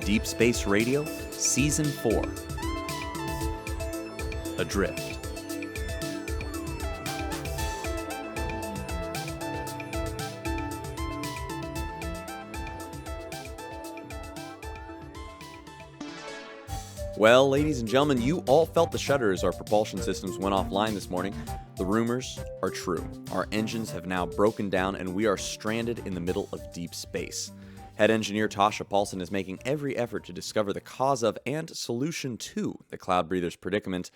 Deep Space Radio, Season 4. Adrift. Well, ladies and gentlemen, you all felt the shudder as our propulsion systems went offline this morning. The rumors are true. Our engines have now broken down and we are stranded in the middle of deep space. Head engineer Tasha Paulson is making every effort to discover the cause of and solution to the Cloudbreather's predicament.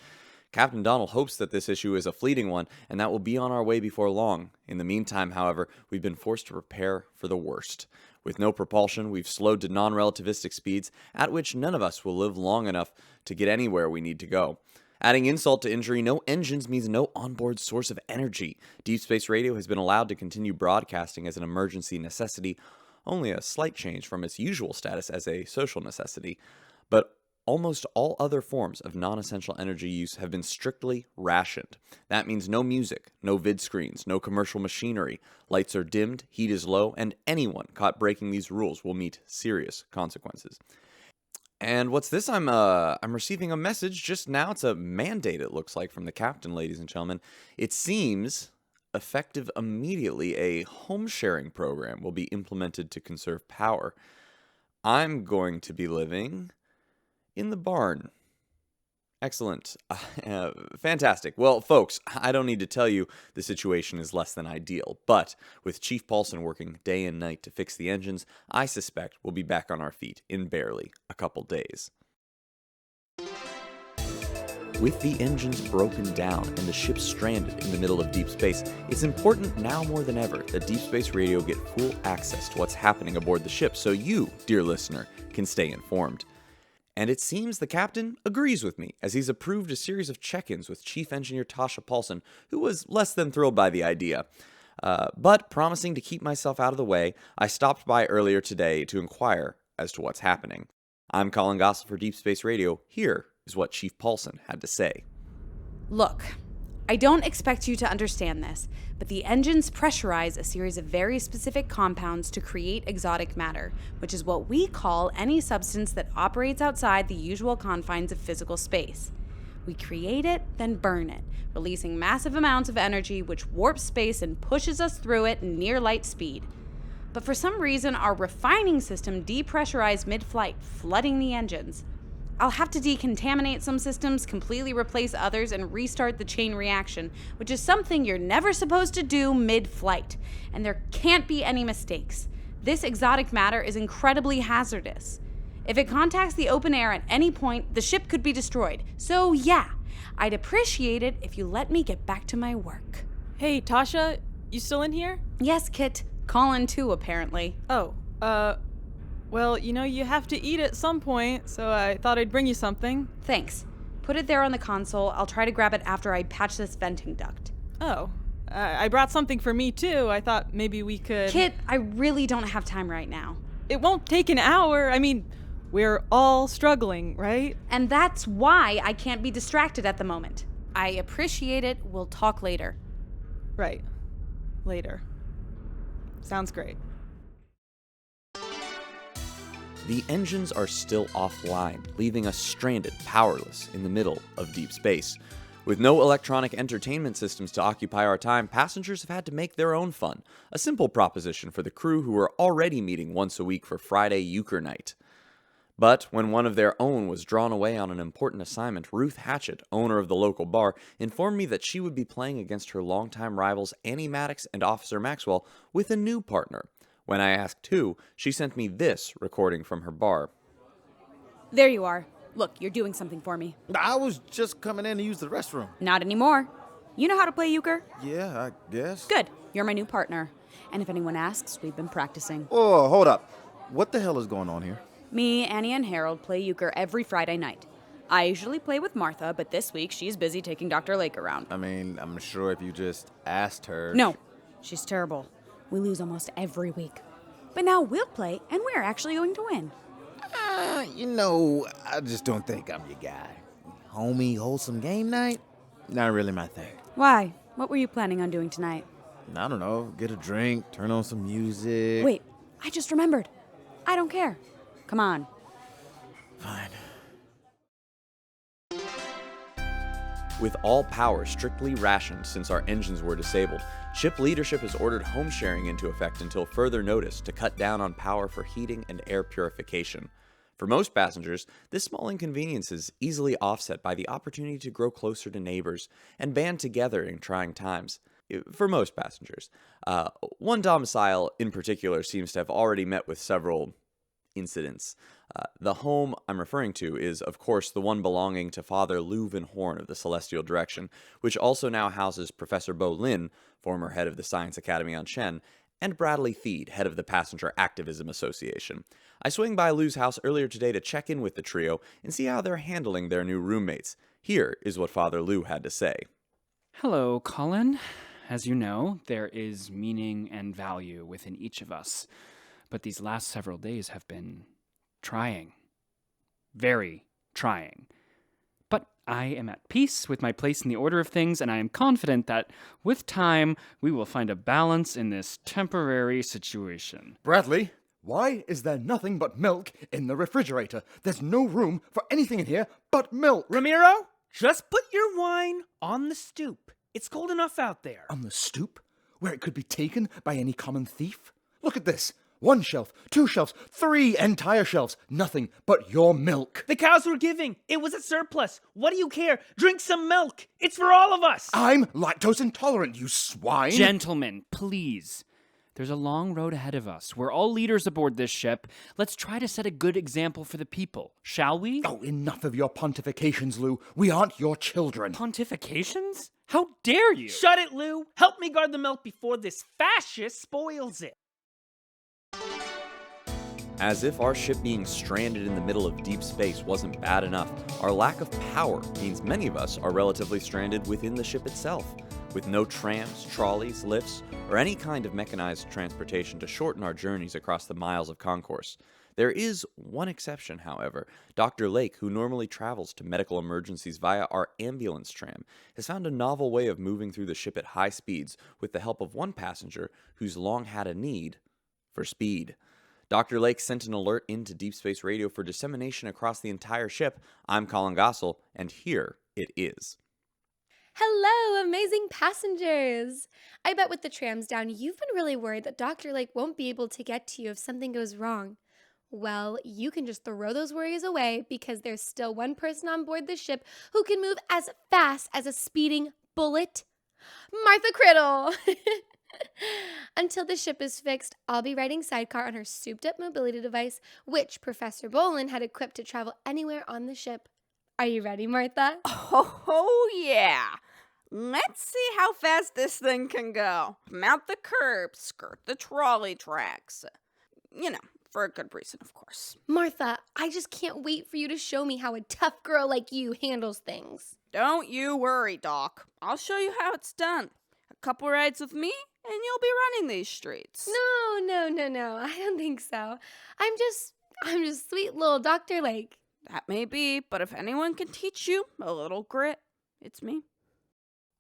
Captain Donnell hopes that this issue is a fleeting one and that we'll be on our way before long. In the meantime, however, we've been forced to prepare for the worst. With no propulsion, we've slowed to non-relativistic speeds at which none of us will live long enough to get anywhere we need to go. Adding insult to injury, no engines means no onboard source of energy. Deep Space Radio has been allowed to continue broadcasting as an emergency necessity, only a slight change from its usual status as a social necessity. But almost all other forms of non-essential energy use have been strictly rationed. That means no music, no vid screens, no commercial machinery. Lights are dimmed, heat is low, and anyone caught breaking these rules will meet serious consequences. And what's this? I'm receiving a message just now. It's a mandate, it looks like, from the captain, ladies and gentlemen. It seems, effective immediately, a home-sharing program will be implemented to conserve power. I'm going to be living in the barn. Excellent. Fantastic. Well, folks, I don't need to tell you the situation is less than ideal, but with Chief Paulson working day and night to fix the engines, I suspect we'll be back on our feet in barely a couple days. With the engines broken down and the ship stranded in the middle of deep space, it's important now more than ever that Deep Space Radio get full access to what's happening aboard the ship so you, dear listener, can stay informed. And it seems the captain agrees with me, as he's approved a series of check-ins with Chief Engineer Tasha Paulson, who was less than thrilled by the idea. But promising to keep myself out of the way, I stopped by earlier today to inquire as to what's happening. I'm Collin Gossel for Deep Space Radio. Here is what Chief Paulson had to say. Look, I don't expect you to understand this, but the engines pressurize a series of very specific compounds to create exotic matter, which is what we call any substance that operates outside the usual confines of physical space. We create it, then burn it, releasing massive amounts of energy which warps space and pushes us through it in near light speed. But for some reason, our refining system depressurized mid-flight, flooding the engines. I'll have to decontaminate some systems, completely replace others, and restart the chain reaction, which is something you're never supposed to do mid-flight. And there can't be any mistakes. This exotic matter is incredibly hazardous. If it contacts the open air at any point, the ship could be destroyed. So yeah, I'd appreciate it if you let me get back to my work. Hey, Tasha, you still in here? Yes, Kit. Collin too, apparently. Oh, well, you have to eat at some point, so I thought I'd bring you something. Thanks. Put it there on the console. I'll try to grab it after I patch this venting duct. Oh, I brought something for me, too. I thought maybe we could... Kit, I really don't have time right now. It won't take an hour. I mean, we're all struggling, right? And that's why I can't be distracted at the moment. I appreciate it. We'll talk later. Right. Later. Sounds great. The engines are still offline, leaving us stranded, powerless, in the middle of deep space. With no electronic entertainment systems to occupy our time, passengers have had to make their own fun. A simple proposition for the crew who were already meeting once a week for Friday euchre night. But when one of their own was drawn away on an important assignment, Ruth Hatchett, owner of the local bar, informed me that she would be playing against her longtime rivals Annie Maddox and Officer Maxwell with a new partner. When I asked who, she sent me this recording from her bar. There you are. Look, you're doing something for me. I was just coming in to use the restroom. Not anymore. You know how to play euchre? Yeah, I guess. Good. You're my new partner. And if anyone asks, we've been practicing. Oh, hold up. What the hell is going on here? Me, Annie, and Herrold play euchre every Friday night. I usually play with Martha, but this week she's busy taking Dr. Lake around. I mean, I'm sure if you just asked her... No, she's terrible. We lose almost every week. But now we'll play, and we're actually going to win. I just don't think I'm your guy. Homey, wholesome game night? Not really my thing. Why? What were you planning on doing tonight? I don't know. Get a drink, turn on some music. Wait, I just remembered. I don't care. Come on. Fine. With all power strictly rationed since our engines were disabled, ship leadership has ordered home sharing into effect until further notice to cut down on power for heating and air purification. For most passengers, this small inconvenience is easily offset by the opportunity to grow closer to neighbors and band together in trying times. For most passengers. One domicile in particular seems to have already met with several incidents. The home I'm referring to is, of course, the one belonging to Father Lou VanHorne of the Celestial Direction, which also now houses Professor Bo Lin, former head of the Science Academy on Shen, and Bradley Theed, head of the Passenger Activism Association. I swing by Lou's house earlier today to check in with the trio and see how they're handling their new roommates. Here is what Father Lou had to say. Hello, Collin. As you know, there is meaning and value within each of us. But these last several days have been trying. Very trying. But I am at peace with my place in the order of things, and I am confident that, with time, we will find a balance in this temporary situation. Bradley, why is there nothing but milk in the refrigerator? There's no room for anything in here but milk. Ramiro, just put your wine on the stoop. It's cold enough out there. On the stoop? Where it could be taken by any common thief? Look at this. 1 shelf, 2 shelves, 3 entire shelves. Nothing but your milk. The cows were giving. It was a surplus. What do you care? Drink some milk. It's for all of us. I'm lactose intolerant, you swine. Gentlemen, please. There's a long road ahead of us. We're all leaders aboard this ship. Let's try to set a good example for the people, shall we? Oh, enough of your pontifications, Lou. We aren't your children. Pontifications? How dare you? Shut it, Lou. Help me guard the milk before this fascist spoils it. As if our ship being stranded in the middle of deep space wasn't bad enough, our lack of power means many of us are relatively stranded within the ship itself, with no trams, trolleys, lifts, or any kind of mechanized transportation to shorten our journeys across the miles of concourse. There is one exception, however. Dr. Lake, who normally travels to medical emergencies via our ambulance tram, has found a novel way of moving through the ship at high speeds with the help of one passenger who's long had a need for speed. Dr. Lake sent an alert into Deep Space Radio for dissemination across the entire ship. I'm Collin Gossel, and here it is. Hello, amazing passengers! I bet with the trams down, you've been really worried that Dr. Lake won't be able to get to you if something goes wrong. Well, you can just throw those worries away because there's still one person on board the ship who can move as fast as a speeding bullet. Martha Crittle! Until the ship is fixed, I'll be riding sidecar on her souped-up mobility device, which Professor Bolin had equipped to travel anywhere on the ship. Are you ready, Martha? Oh, yeah. Let's see how fast this thing can go. Mount the curb, skirt the trolley tracks. You know, for a good reason, of course. Martha, I just can't wait for you to show me how a tough girl like you handles things. Don't you worry, Doc. I'll show you how it's done. A couple rides with me, and you'll be running these streets. No. I don't think so. I'm just sweet little Dr. Lake. That may be, but if anyone can teach you a little grit, it's me.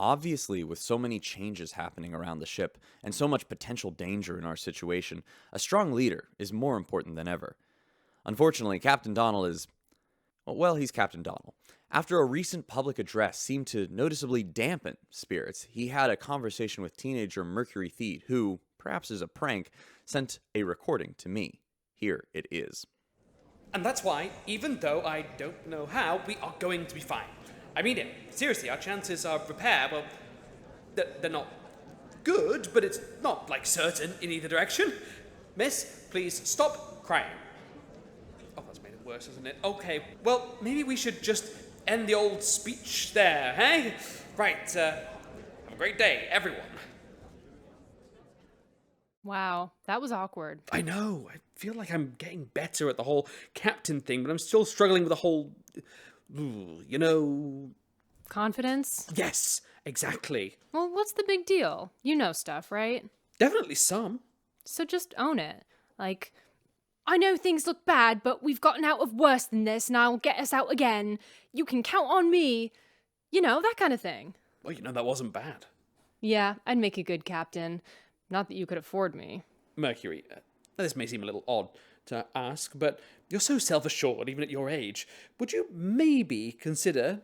Obviously, with so many changes happening around the ship and so much potential danger in our situation, a strong leader is more important than ever. Unfortunately, Captain Donnell is... well, he's Captain Donnell. After a recent public address seemed to noticeably dampen spirits, he had a conversation with teenager Mercury Theed, who, perhaps as a prank, sent a recording to me. Here it is. And that's why, even though I don't know how, we are going to be fine. I mean it. Seriously, our chances of repair, well, they're not good, but it's not, like, certain in either direction. Miss, please stop crying. Oh, that's made it worse, hasn't it? Okay, well, maybe we should just end the old speech there, hey? Right, have a great day, everyone. Wow, that was awkward. I know. I feel like I'm getting better at the whole captain thing, but I'm still struggling with the whole, you know... Confidence? Yes, exactly. Well, what's the big deal? You know stuff, right? Definitely some. So just own it. Like, I know things look bad, but we've gotten out of worse than this, and I'll get us out again. You can count on me. You know, that kind of thing. Well, you know, that wasn't bad. Yeah, I'd make a good captain. Not that you could afford me. Mercury, this may seem a little odd to ask, but you're so self-assured, even at your age. Would you maybe consider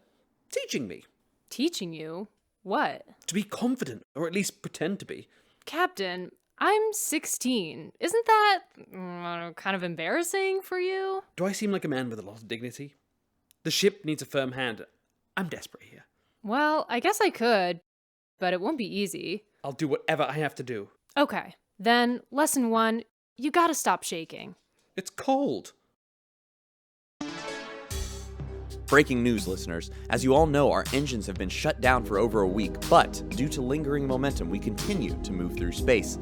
teaching me? Teaching you? What? To be confident, or at least pretend to be. Captain, I'm 16. Isn't that kind of embarrassing for you? Do I seem like a man with a lot of dignity? The ship needs a firm hand. I'm desperate here. Well, I guess I could, but it won't be easy. I'll do whatever I have to do. Okay, then lesson 1, you gotta stop shaking. It's cold. Breaking news, listeners. As you all know, our engines have been shut down for over a week, but due to lingering momentum, we continue to move through space.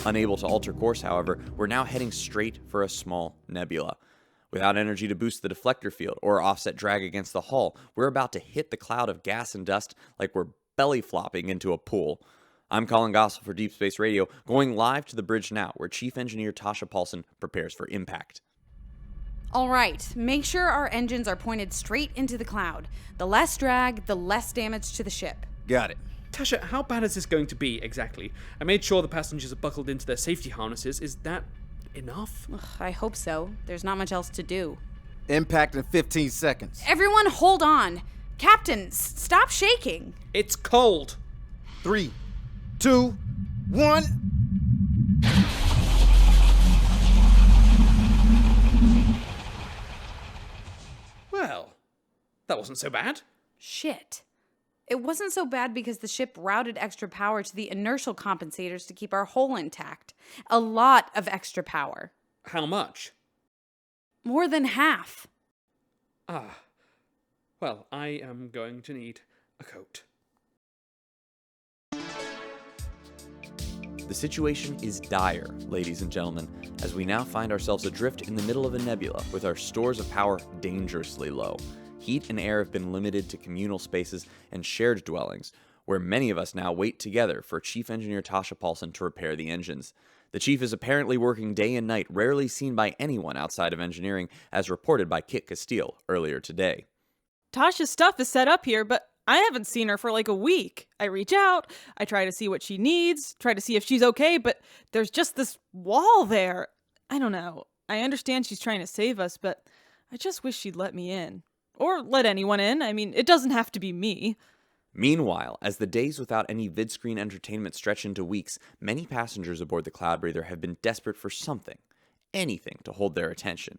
Unable to alter course, however, we're now heading straight for a small nebula. Without energy to boost the deflector field or offset drag against the hull, we're about to hit the cloud of gas and dust like we're belly flopping into a pool. I'm Collin Gossel for Deep Space Radio, going live to the bridge now, where Chief Engineer Tasha Paulson prepares for impact. All right, make sure our engines are pointed straight into the cloud. The less drag, the less damage to the ship. Got it. Tasha, how bad is this going to be exactly? I made sure the passengers are buckled into their safety harnesses. Is that enough? Ugh, I hope so. There's not much else to do. Impact in 15 seconds. Everyone hold on. Captain, stop shaking. It's cold. 3, 2, 1. Well, that wasn't so bad. Shit. It wasn't so bad because the ship routed extra power to the inertial compensators to keep our hull intact. A lot of extra power. How much? More than half. Ah. Well, I am going to need a coat. The situation is dire, ladies and gentlemen, as we now find ourselves adrift in the middle of a nebula with our stores of power dangerously low. Heat and air have been limited to communal spaces and shared dwellings, where many of us now wait together for Chief Engineer Tasha Paulson to repair the engines. The Chief is apparently working day and night, rarely seen by anyone outside of engineering, as reported by Kit Castile earlier today. Tasha's stuff is set up here, but I haven't seen her for like a week. I reach out, I try to see what she needs, try to see if she's okay, but there's just this wall there. I don't know. I understand she's trying to save us, but I just wish she'd let me in. Or let anyone in. I mean, it doesn't have to be me. Meanwhile, as the days without any vid-screen entertainment stretch into weeks, many passengers aboard the Cloudbreather have been desperate for something, anything to hold their attention.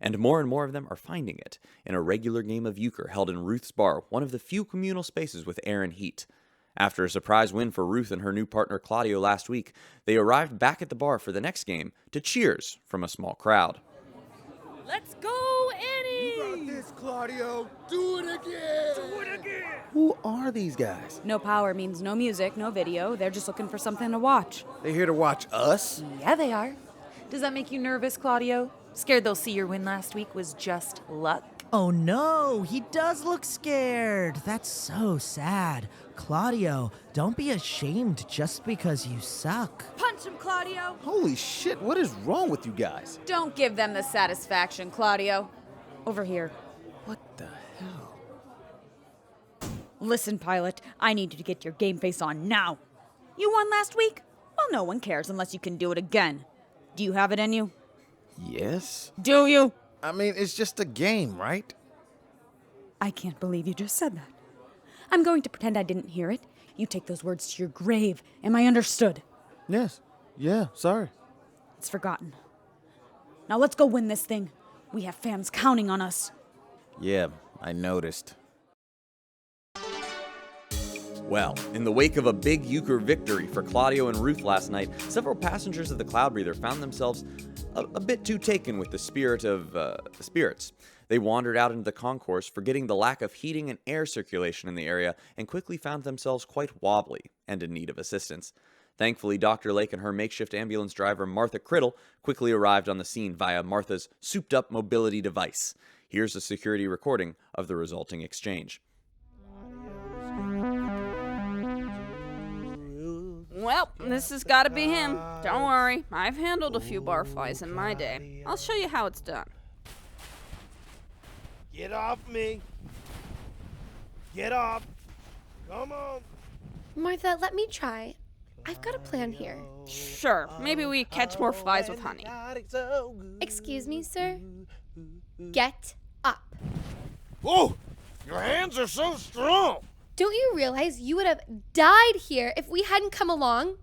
And more of them are finding it in a regular game of euchre held in Ruth's bar, one of the few communal spaces with air and heat. After a surprise win for Ruth and her new partner Claudio last week, they arrived back at the bar for the next game to cheers from a small crowd. Let's go, Annie! You got this, Claudio. Do it again. Do it again. Who are these guys? No power means no music, no video. They're just looking for something to watch. They here to watch us? Yeah, they are. Does that make you nervous, Claudio? Scared they'll see your win last week was just luck? Oh no, he does look scared. That's so sad. Claudio, don't be ashamed just because you suck. Punch him, Claudio! Holy shit, what is wrong with you guys? Don't give them the satisfaction, Claudio. Over here. What the hell? Listen, pilot, I need you to get your game face on now. You won last week? Well, no one cares unless you can do it again. Do you have it in you? Yes. Do you? I mean, it's just a game, right? I can't believe you just said that. I'm going to pretend I didn't hear it. You take those words to your grave. Am I understood? Yes. Yeah, sorry. It's forgotten. Now let's go win this thing. We have fans counting on us. Yeah, I noticed. Well, in the wake of a big euchre victory for Claudio and Ruth last night, several passengers of the Cloudbreather found themselves a bit too taken with the spirit of spirits. They wandered out into the concourse, forgetting the lack of heating and air circulation in the area, and quickly found themselves quite wobbly and in need of assistance. Thankfully, Dr. Lake and her makeshift ambulance driver, Martha Crittle, quickly arrived on the scene via Martha's souped-up mobility device. Here's a security recording of the resulting exchange. Well, this has got to be him. Don't worry, I've handled a few barflies in my day. I'll show you how it's done. Get off me. Get off. Come on. Martha, let me try. I've got a plan here. Sure, maybe we catch more flies with honey. Excuse me, sir? Get up. Whoa! Your hands are so strong! Don't you realize you would have died here if we hadn't come along?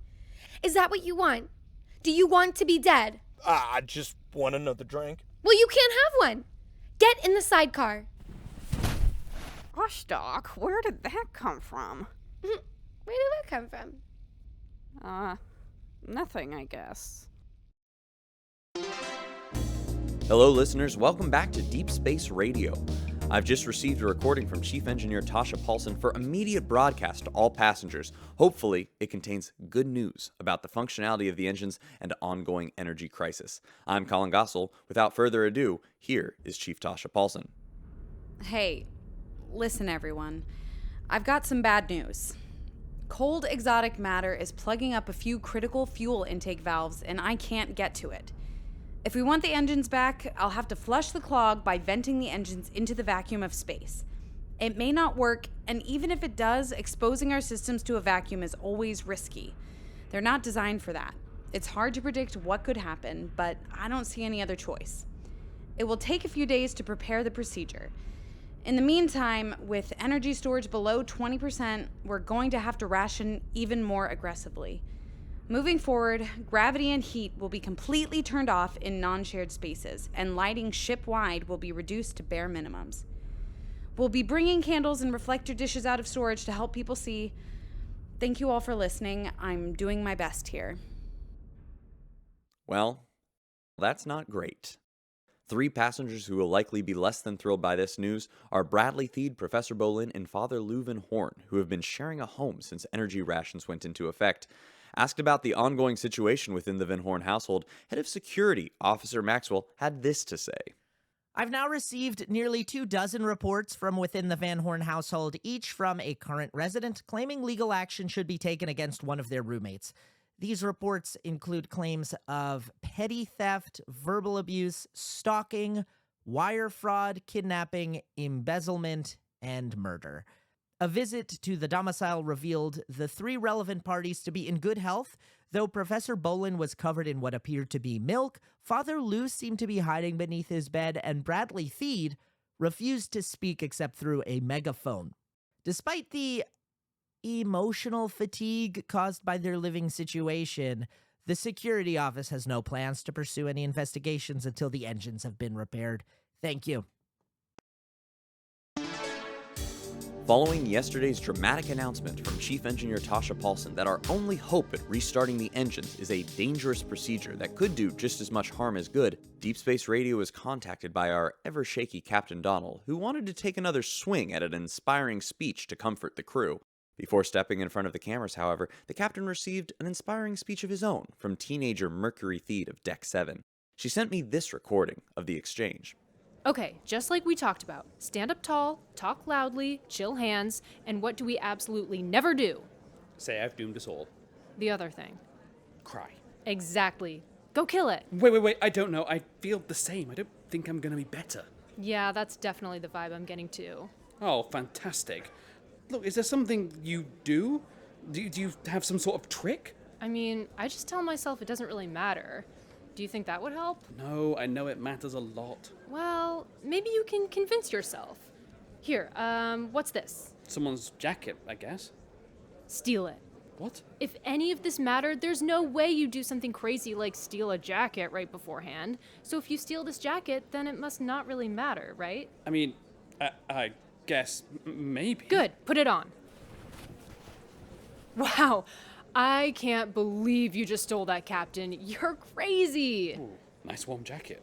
Is that what you want? Do you want to be dead? I just want another drink. Well, you can't have one. Get in the sidecar. Gosh, Doc, where did that come from? Where did that come from? Nothing, I guess. Hello, listeners. Welcome back to Deep Space Radio. I've just received a recording from Chief Engineer Tasha Paulson for immediate broadcast to all passengers. Hopefully, it contains good news about the functionality of the engines and ongoing energy crisis. I'm Collin Gossel. Without further ado, here is Chief Tasha Paulson. Hey, listen everyone. I've got some bad news. Cold exotic matter is plugging up a few critical fuel intake valves, and I can't get to it. If we want the engines back, I'll have to flush the clog by venting the engines into the vacuum of space. It may not work, and even if it does, exposing our systems to a vacuum is always risky. They're not designed for that. It's hard to predict what could happen, but I don't see any other choice. It will take a few days to prepare the procedure. In the meantime, with energy storage below 20%, we're going to have to ration even more aggressively. Moving forward, gravity and heat will be completely turned off in non-shared spaces, and lighting ship-wide will be reduced to bare minimums. We'll be bringing candles and reflector dishes out of storage to help people see. Thank you all for listening. I'm doing my best here. Well, that's not great. 3 passengers who will likely be less than thrilled by this news are Bradley Theed, Professor Bolin, and Father VanHorne, who have been sharing a home since energy rations went into effect. Asked about the ongoing situation within the VanHorne household, Head of Security, Officer Maxwell, had this to say. I've now received nearly 24 reports from within the VanHorne household, each from a current resident, claiming legal action should be taken against one of their roommates. These reports include claims of petty theft, verbal abuse, stalking, wire fraud, kidnapping, embezzlement, and murder. A visit to the domicile revealed the 3 relevant parties to be in good health, though Professor Bolin was covered in what appeared to be milk, Father Lou seemed to be hiding beneath his bed, and Bradley Theed refused to speak except through a megaphone. Despite the emotional fatigue caused by their living situation, the security office has no plans to pursue any investigations until the engines have been repaired. Thank you. Following yesterday's dramatic announcement from Chief Engineer Tasha Paulson that our only hope at restarting the engines is a dangerous procedure that could do just as much harm as good, Deep Space Radio was contacted by our ever-shaky Captain Donnell, who wanted to take another swing at an inspiring speech to comfort the crew. Before stepping in front of the cameras, however, the captain received an inspiring speech of his own from teenager Mercury Theed of Deck 7. She sent me this recording of the exchange. Okay, just like we talked about. Stand up tall, talk loudly, chill hands, and what do we absolutely never do? Say I've doomed us all. The other thing. Cry. Exactly. Go kill it. Wait, I don't know. I feel the same. I don't think I'm gonna be better. Yeah, that's definitely the vibe I'm getting too. Oh, fantastic. Look, is there something you do? Do you have some sort of trick? I mean, I just tell myself it doesn't really matter. Do you think that would help? No, I know it matters a lot. Well, maybe you can convince yourself. Here, what's this? Someone's jacket, I guess. Steal it. What? If any of this mattered, there's no way you do something crazy like steal a jacket right beforehand. So if you steal this jacket, then it must not really matter, right? I mean, I guess maybe. Good, put it on. Wow, I can't believe you just stole that, Captain. You're crazy. Ooh, nice warm jacket.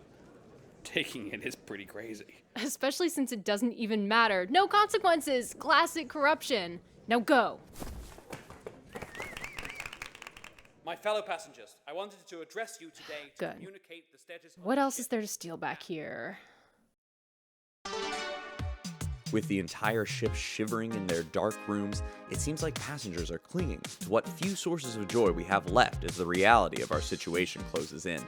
Taking it is pretty crazy. Especially since it doesn't even matter. No consequences. Classic corruption. Now go. My fellow passengers, I wanted to address you today to communicate the status of What else is there to steal back here? With the entire ship shivering in their dark rooms, it seems like passengers are clinging to what few sources of joy we have left as the reality of our situation closes in.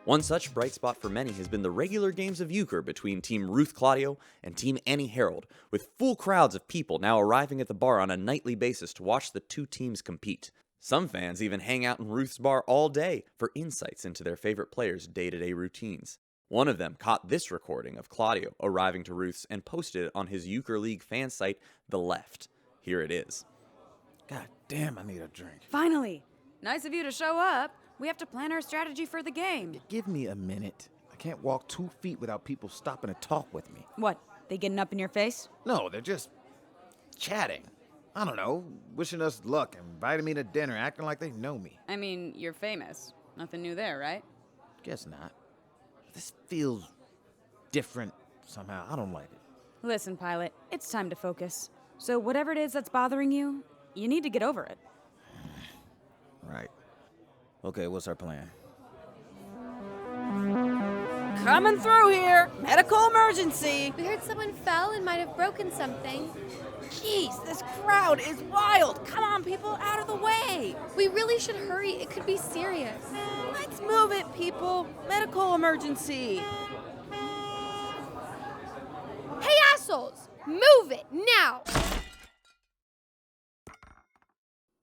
One such bright spot for many has been the regular games of euchre between Team Ruth Claudio and Team Annie Herrold, with full crowds of people now arriving at the bar on a nightly basis to watch the 2 teams compete. Some fans even hang out in Ruth's bar all day for insights into their favorite players' day-to-day routines. One of them caught this recording of Claudio arriving to Ruth's and posted it on his Euchre League fan site, The Left. Here it is. God damn, I need a drink. Finally! Nice of you to show up. We have to plan our strategy for the game. Give me a minute. I can't walk 2 feet without people stopping to talk with me. What? They getting up in your face? No, they're just chatting. I don't know, wishing us luck, inviting me to dinner, acting like they know me. I mean, you're famous. Nothing new there, right? Guess not. This feels different somehow. I don't like it. Listen, Pilot, it's time to focus. So whatever it is that's bothering you, you need to get over it. Right. Okay, what's our plan? Coming through here! Medical emergency! We heard someone fell and might have broken something. Jeez, this crowd is wild! Come on, people, out of the way! We really should hurry. It could be serious. Let's move it, people! Medical emergency! Hey, assholes! Move it, now!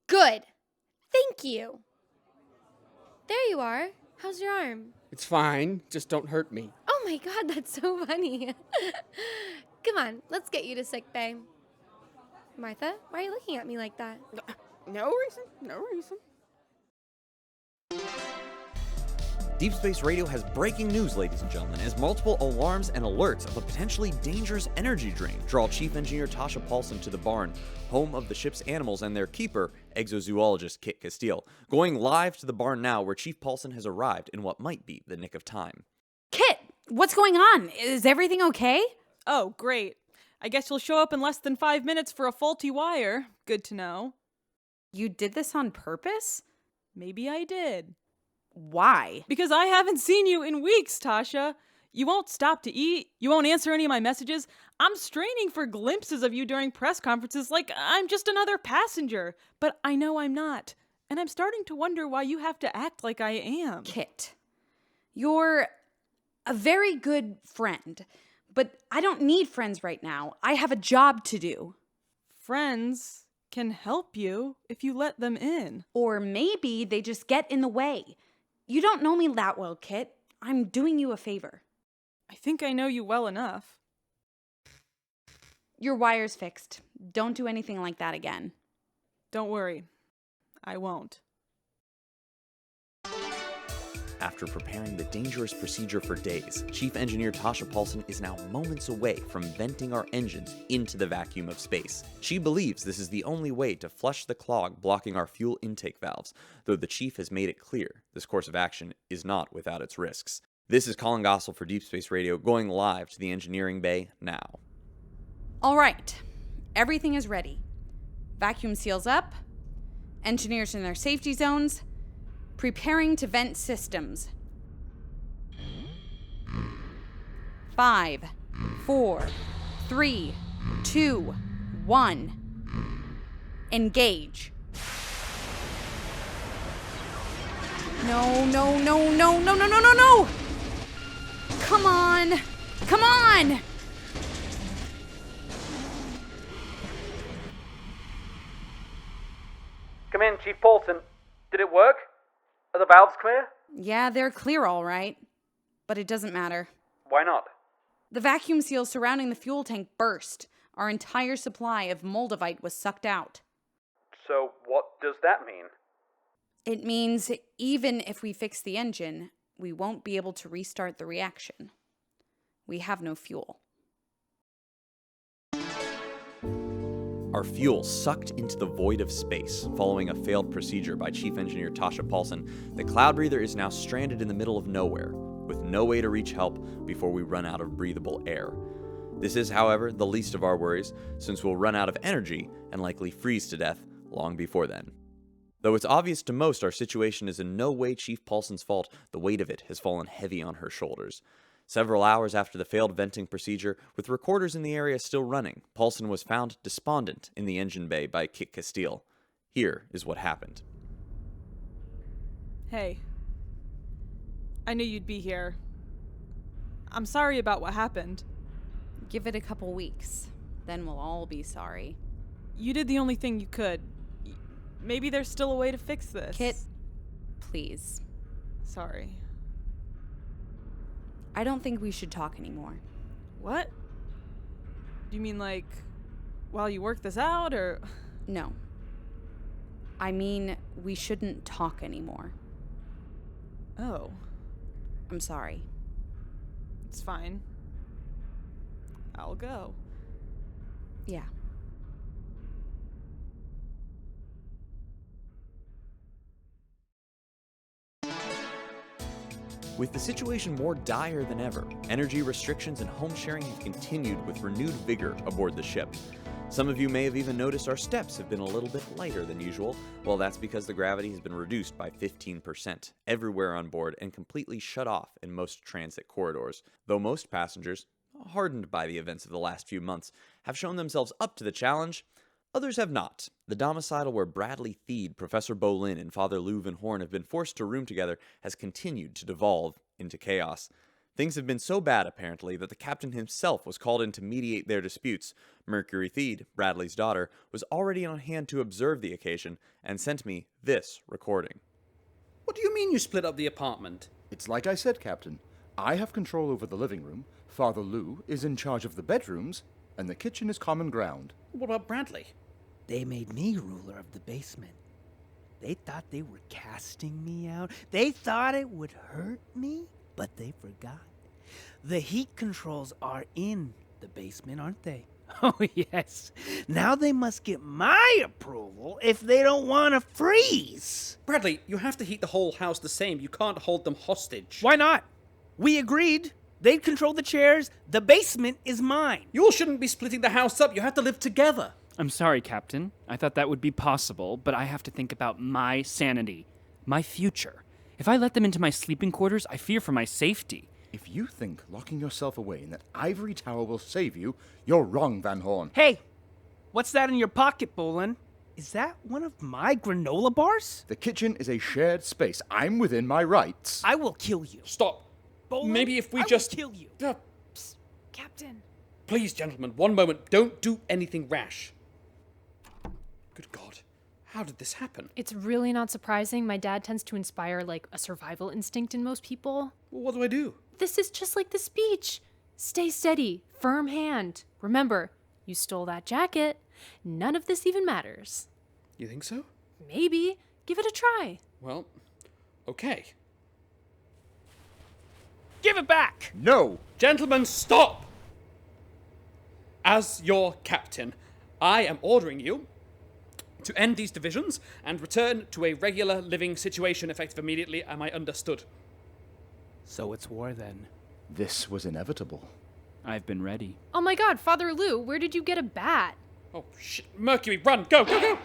Good. Thank you. There you are. How's your arm? It's fine. Just don't hurt me. Oh my god, that's so funny. Come on, let's get you to sick bay. Martha, why are you looking at me like that? No reason. No reason. Deep Space Radio has breaking news, ladies and gentlemen, as multiple alarms and alerts of a potentially dangerous energy drain draw Chief Engineer Tasha Paulson to the barn, home of the ship's animals and their keeper, exozoologist Kit Castile, going live to the barn now where Chief Paulson has arrived in what might be the nick of time. Kit, what's going on? Is everything okay? Oh, great. I guess you'll show up in less than 5 minutes for a faulty wire. Good to know. You did this on purpose? Maybe I did. Why? Because I haven't seen you in weeks, Tasha. You won't stop to eat. You won't answer any of my messages. I'm straining for glimpses of you during press conferences like I'm just another passenger. But I know I'm not. And I'm starting to wonder why you have to act like I am. Kit, you're a very good friend. But I don't need friends right now. I have a job to do. Friends can help you if you let them in. Or maybe they just get in the way. You don't know me that well, Kit. I'm doing you a favor. I think I know you well enough. Your wire's fixed. Don't do anything like that again. Don't worry. I won't. After preparing the dangerous procedure for days, Chief Engineer Tasha Paulson is now moments away from venting our engines into the vacuum of space. She believes this is the only way to flush the clog blocking our fuel intake valves, though the Chief has made it clear this course of action is not without its risks. This is Collin Gossel for Deep Space Radio, going live to the engineering bay now. All right. Everything is ready. Vacuum seals up. Engineers in their safety zones. Preparing to vent systems. 5, 4, 3, 2, 1. Engage. No, no, no, no, no, no, no, no, no! Come on! Come on! Come in, Chief Paulson. Did it work? Are the valves clear? Yeah, they're clear all right. But it doesn't matter. Why not? The vacuum seal surrounding the fuel tank burst. Our entire supply of moldavite was sucked out. So what does that mean? It means even if we fix the engine, we won't be able to restart the reaction. We have no fuel. Our fuel sucked into the void of space. Following a failed procedure by Chief Engineer Tasha Paulson, the Cloudbreather is now stranded in the middle of nowhere, with no way to reach help before we run out of breathable air. This is, however, the least of our worries, since we'll run out of energy and likely freeze to death long before then. Though it's obvious to most our situation is in no way Chief Paulson's fault, the weight of it has fallen heavy on her shoulders. Several hours after the failed venting procedure, with recorders in the area still running, Paulson was found despondent in the engine bay by Kit Castile. Here is what happened. Hey. I knew you'd be here. I'm sorry about what happened. Give it a couple weeks. Then we'll all be sorry. You did the only thing you could. Maybe there's still a way to fix this. Kit, please. Sorry. I don't think we should talk anymore. What? Do you mean like while you work this out, or? No. I mean, we shouldn't talk anymore. Oh. I'm sorry. It's fine. I'll go. Yeah. With the situation more dire than ever, energy restrictions and home sharing have continued with renewed vigor aboard the ship. Some of you may have even noticed our steps have been a little bit lighter than usual. Well, that's because the gravity has been reduced by 15% everywhere on board and completely shut off in most transit corridors, though most passengers, hardened by the events of the last few months, have shown themselves up to the challenge. Others have not. The domicile where Bradley Theed, Professor Bolin, and Father Lou VanHorne have been forced to room together has continued to devolve into chaos. Things have been so bad, apparently, that the captain himself was called in to mediate their disputes. Mercury Theed, Bradley's daughter, was already on hand to observe the occasion and sent me this recording. What do you mean you split up the apartment? It's like I said, Captain. I have control over the living room, Father Lou is in charge of the bedrooms, and the kitchen is common ground. What about Bradley? They made me ruler of the basement. They thought they were casting me out. They thought it would hurt me, but they forgot. The heat controls are in the basement, aren't they? Oh, yes. Now they must get my approval if they don't want to freeze. Bradley, you have to heat the whole house the same. You can't hold them hostage. Why not? We agreed. They'd control the chairs. The basement is mine. You all shouldn't be splitting the house up. You have to live together. I'm sorry, Captain. I thought that would be possible, but I have to think about my sanity, my future. If I let them into my sleeping quarters, I fear for my safety. If you think locking yourself away in that ivory tower will save you, you're wrong, VanHorne. Hey, what's that in your pocket, Bolin? Is that one of my granola bars? The kitchen is a shared space. I'm within my rights. I will kill you. Stop. Bolin, Maybe if we I just... will kill you. Psst, Captain. Please, gentlemen, one moment. Don't do anything rash. Good God. How did this happen? It's really not surprising. My dad tends to inspire, like, a survival instinct in most people. Well, what do I do? This is just like the speech. Stay steady. Firm hand. Remember, you stole that jacket. None of this even matters. You think so? Maybe. Give it a try. Well, okay. Give it back! No! Gentlemen, stop! As your captain, I am ordering you to end these divisions and return to a regular living situation effective immediately. Am I understood? So it's war then. This was inevitable. I've been ready. Oh my god, Father Lou, where did you get a bat? Oh, shit. Mercury, run! Go, go, go!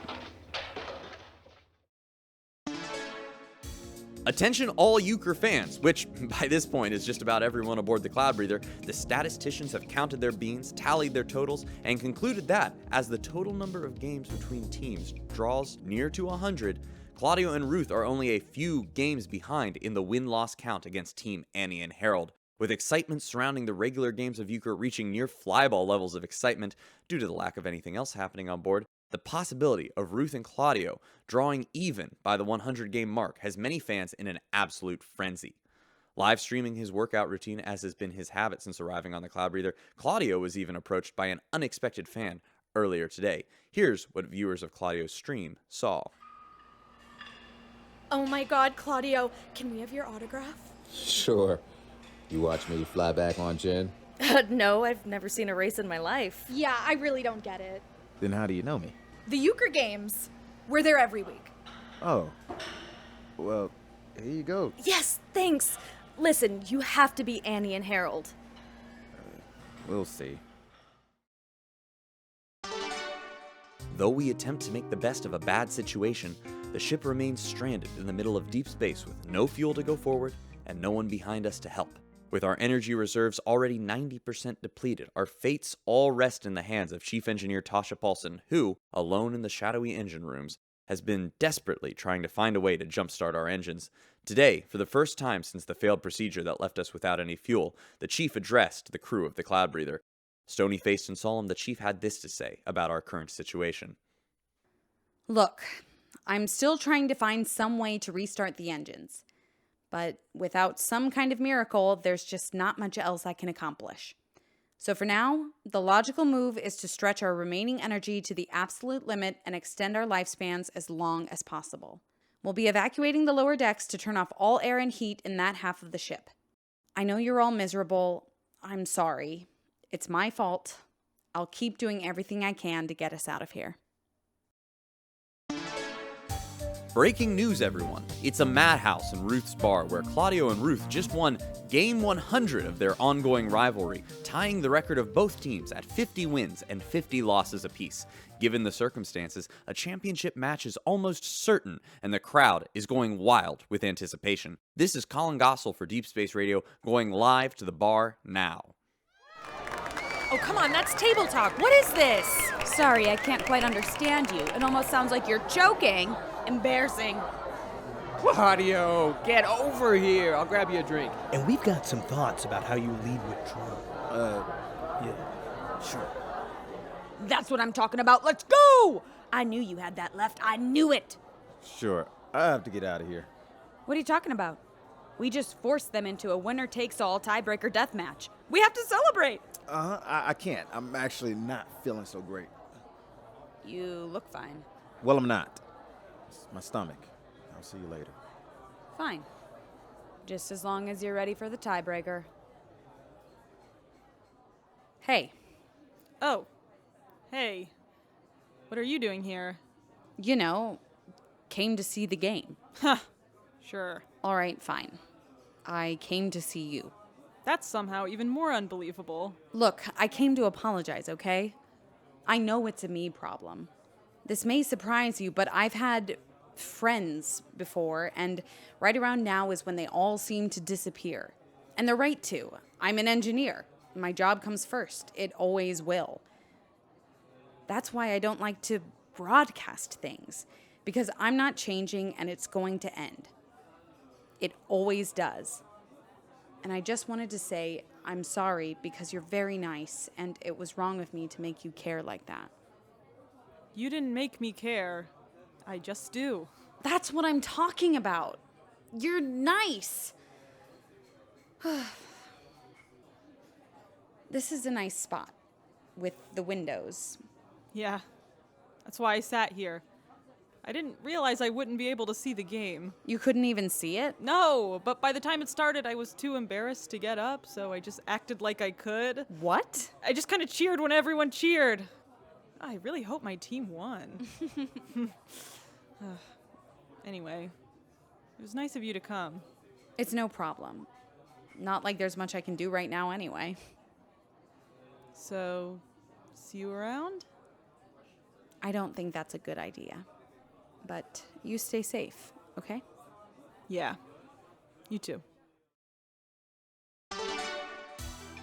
Attention all Euchre fans, which by this point is just about everyone aboard the Cloudbreather. The statisticians have counted their beans, tallied their totals, and concluded that, as the total number of games between teams draws near to 100, Claudio and Ruth are only a few games behind in the win-loss count against Team Annie and Herrold. With excitement surrounding the regular games of Euchre reaching near flyball levels of excitement due to the lack of anything else happening on board, the possibility of Ruth and Claudio drawing even by the 100-game mark has many fans in an absolute frenzy. Live streaming his workout routine, as has been his habit since arriving on the Cloudbreather, Claudio was even approached by an unexpected fan earlier today. Here's what viewers of Claudio's stream saw. Oh my god, Claudio, can we have your autograph? Sure. You watch me fly back on Jen? No, I've never seen a race in my life. Yeah, I really don't get it. Then how do you know me? The Euchre Games. We're there every week. Oh. Well, here you go. Yes, thanks. Listen, you have to be Annie and Herrold. We'll see. Though we attempt to make the best of a bad situation, the ship remains stranded in the middle of deep space with no fuel to go forward and no one behind us to help. With our energy reserves already 90% depleted, our fates all rest in the hands of Chief Engineer Tasha Paulson, who, alone in the shadowy engine rooms, has been desperately trying to find a way to jumpstart our engines. Today, for the first time since the failed procedure that left us without any fuel, the Chief addressed the crew of the Cloudbreather. Stony-faced and solemn, the Chief had this to say about our current situation. Look, I'm still trying to find some way to restart the engines. But without some kind of miracle, there's just not much else I can accomplish. So for now, the logical move is to stretch our remaining energy to the absolute limit and extend our lifespans as long as possible. We'll be evacuating the lower decks to turn off all air and heat in that half of the ship. I know you're all miserable. I'm sorry. It's my fault. I'll keep doing everything I can to get us out of here. Breaking news, everyone. It's a madhouse in Ruth's bar where Claudio and Ruth just won Game 100 of their ongoing rivalry, tying the record of both teams at 50 wins and 50 losses apiece. Given the circumstances, a championship match is almost certain, and the crowd is going wild with anticipation. This is Collin Gossel for Deep Space Radio, going live to the bar now. Oh, come on, that's table talk. What is this? Sorry, I can't quite understand you. It almost sounds like you're joking. Embarrassing. Claudio, get over here. I'll grab you a drink. And we've got some thoughts about how you lead with Trump. Yeah, sure. That's what I'm talking about. Let's go! I knew you had that left. I knew it. Sure, I have to get out of here. What are you talking about? We just forced them into a winner-takes-all tiebreaker deathmatch. We have to celebrate. I can't. I'm actually not feeling so great. You look fine. Well, I'm not. It's my stomach. I'll see you later. Fine. Just as long as you're ready for the tiebreaker. Hey. Oh. Hey. What are you doing here? You know, came to see the game. Huh. Sure. All right, fine. I came to see you. That's somehow even more unbelievable. Look, I came to apologize, okay? I know it's a me problem. This may surprise you, but I've had friends before, and right around now is when they all seem to disappear. And they're right to. I'm an engineer. My job comes first. It always will. That's why I don't like to broadcast things, because I'm not changing and it's going to end. It always does. And I just wanted to say I'm sorry because you're very nice and it was wrong of me to make you care like that. You didn't make me care. I just do. That's what I'm talking about. You're nice. This is a nice spot with the windows. Yeah, that's why I sat here. I didn't realize I wouldn't be able to see the game. You couldn't even see it? No, but by the time it started, I was too embarrassed to get up, so I just acted like I could. What? I just kind of cheered when everyone cheered. I really hope my team won. Anyway, it was nice of you to come. It's no problem. Not like there's much I can do right now anyway. So, see you around? I don't think that's a good idea. But you stay safe, okay? Yeah, you too.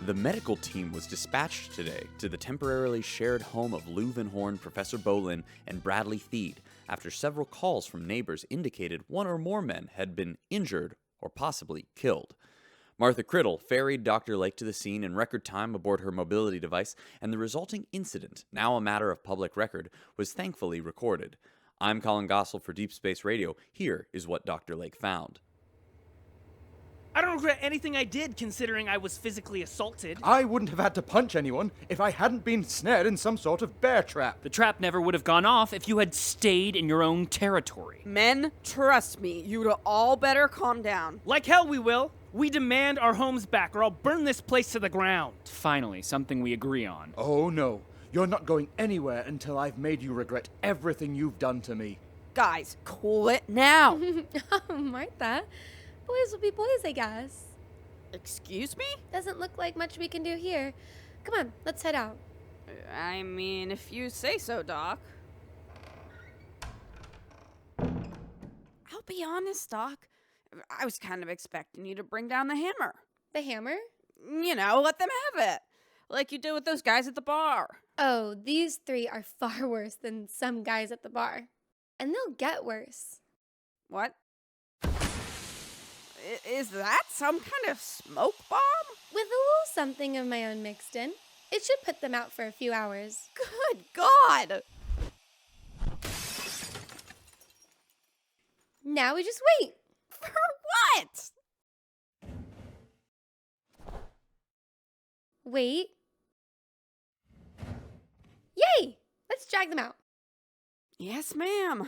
The medical team was dispatched today to the temporarily shared home of VanHorne, Professor Bolin, and Bradley Theed after several calls from neighbors indicated one or more men had been injured or possibly killed. Martha Crittle ferried Dr. Lake to the scene in record time aboard her mobility device, and the resulting incident, now a matter of public record, was thankfully recorded. I'm Collin Gossel for Deep Space Radio. Here is what Dr. Lake found. I don't regret anything I did, considering I was physically assaulted. I wouldn't have had to punch anyone if I hadn't been snared in some sort of bear trap. The trap never would have gone off if you had stayed in your own territory. Men, trust me, you'd all better calm down. Like hell we will. We demand our homes back, or I'll burn this place to the ground. Finally, something we agree on. Oh no, you're not going anywhere until I've made you regret everything you've done to me. Guys, cool it now. Oh, Martha. Boys will be boys, I guess. Excuse me? Doesn't look like much we can do here. Come on, let's head out. I mean, if you say so, Doc. I'll be honest, Doc. I was kind of expecting you to bring down the hammer. The hammer? You know, let them have it. Like you did with those guys at the bar. Oh, these three are far worse than some guys at the bar. And they'll get worse. What? Is that some kind of smoke bomb? With a little something of my own mixed in. It should put them out for a few hours. Good God! Now we just wait. For what? Wait. Yay! Let's drag them out. Yes, ma'am.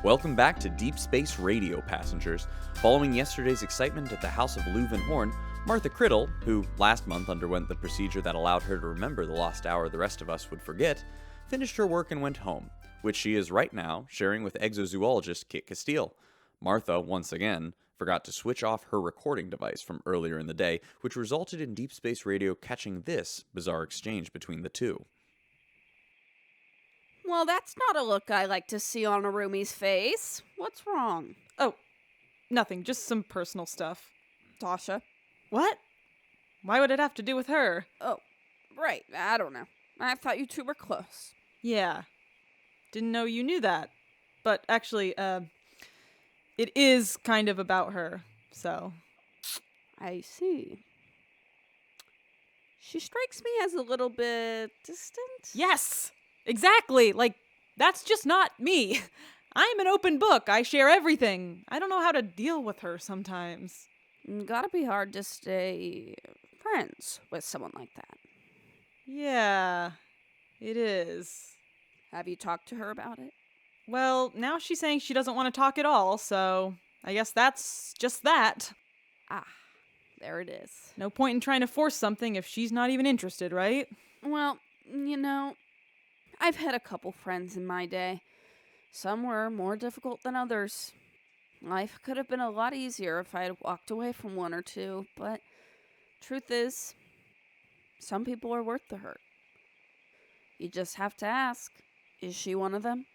Welcome back to Deep Space Radio, passengers. Following yesterday's excitement at the house of VanHorne, Martha Crittle, who last month underwent the procedure that allowed her to remember the lost hour the rest of us would forget, finished her work and went home, which she is right now sharing with exozoologist Kit Castile. Martha, once again, forgot to switch off her recording device from earlier in the day, which resulted in Deep Space Radio catching this bizarre exchange between the two. Well, that's not a look I like to see on a roomie's face. What's wrong? Oh, nothing. Just some personal stuff. Tasha? What? Why would it have to do with her? Oh, right. I don't know. I thought you two were close. Yeah. Didn't know you knew that. But actually, it is kind of about her, so. I see. She strikes me as a little bit distant. Yes! Exactly! Like, that's just not me. I'm an open book. I share everything. I don't know how to deal with her sometimes. Gotta be hard to stay friends with someone like that. Yeah, it is. Have you talked to her about it? Well, now she's saying she doesn't want to talk at all, so I guess that's just that. Ah, there it is. No point in trying to force something if she's not even interested, right? Well, you know, I've had a couple friends in my day. Some were more difficult than others. Life could have been a lot easier if I had walked away from one or two, but truth is, some people are worth the hurt. You just have to ask, is she one of them?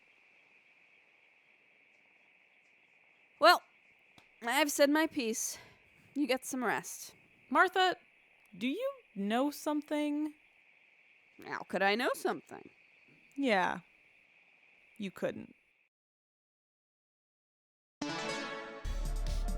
Well, I've said my piece. You get some rest. Martha, do you know something? How could I know something? Yeah, you couldn't.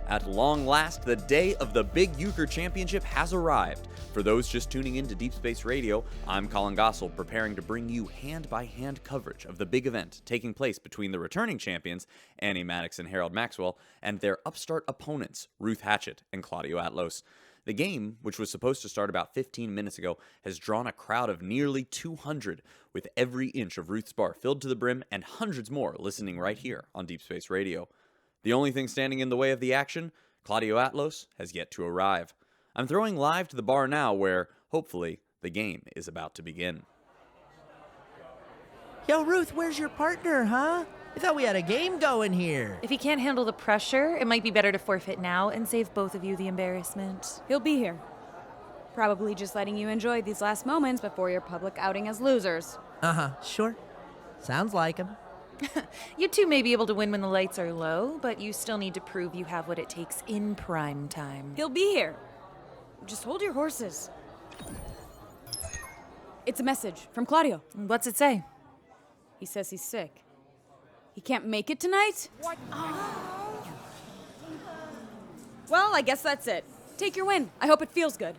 At long last, the day of the Big Euchre Championship has arrived. For those just tuning in to Deep Space Radio, I'm Collin Gossel, preparing to bring you hand-by-hand coverage of the big event taking place between the returning champions, Annie Maddox and Herrold Maxwell, and their upstart opponents, Ruth Hatchett and Claudio Atlos. The game, which was supposed to start about 15 minutes ago, has drawn a crowd of nearly 200, with every inch of Ruth's bar filled to the brim and hundreds more listening right here on Deep Space Radio. The only thing standing in the way of the action, Claudio Atlos, has yet to arrive. I'm throwing live to the bar now where, hopefully, the game is about to begin. Yo, Ruth, where's your partner, huh? I thought we had a game going here. If he can't handle the pressure, it might be better to forfeit now and save both of you the embarrassment. He'll be here. Probably just letting you enjoy these last moments before your public outing as losers. Uh-huh, sure. Sounds like him. You two may be able to win when the lights are low, but you still need to prove you have what it takes in prime time. He'll be here. Just hold your horses. It's a message from Claudio. What's it say? He says he's sick. He can't make it tonight? What? Well, I guess that's it. Take your win. I hope it feels good.